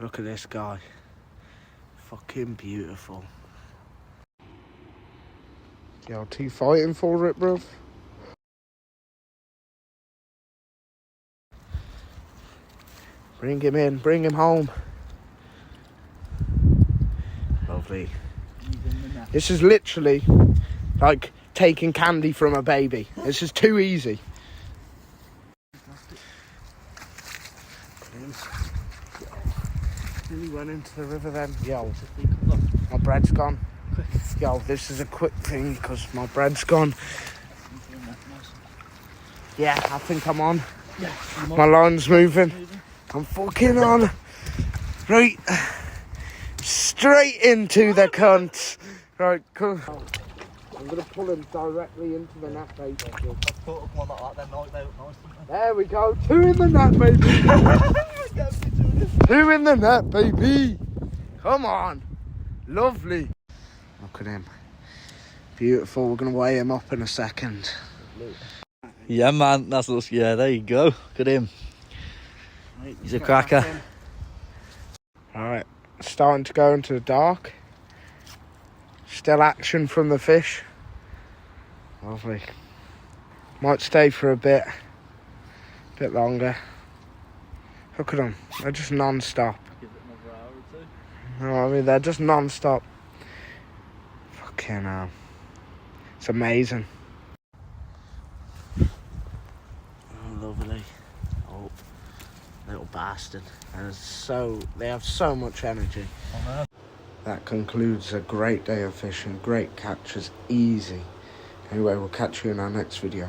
Look at this guy. Fucking beautiful. Y'all two fighting for it, bruv? Bring him in, bring him home. Lovely. This is literally like taking candy from a baby. This is too easy. Really went into the river then. Yo, my bread's gone. Yo, this is a quick thing because my bread's gone. Yeah, I think I'm on. Yeah, my line's moving. I'm fucking on. Right. Straight into the cunt. Right, cool. I'm going to pull him directly into the net, baby. There we go. 2 in the net, baby. 2 in the net, baby. Come on. Lovely. Look at him. Beautiful. We're going to weigh him up in a second. Yeah, man. That's us. Yeah, there you go. Look at him. Right, he's a cracker. Alright. Starting to go into the dark. Still action from the fish. Lovely. Might stay for a bit longer. Look at them. They're just non-stop. Give it another hour or two. You know what I mean? They're just non-stop. Fucking hell. It's amazing. Oh, lovely. Oh, little bastard. And they have so much energy. Oh, That concludes a great day of fishing. Great catches, easy. Anyway, we'll catch you in our next video.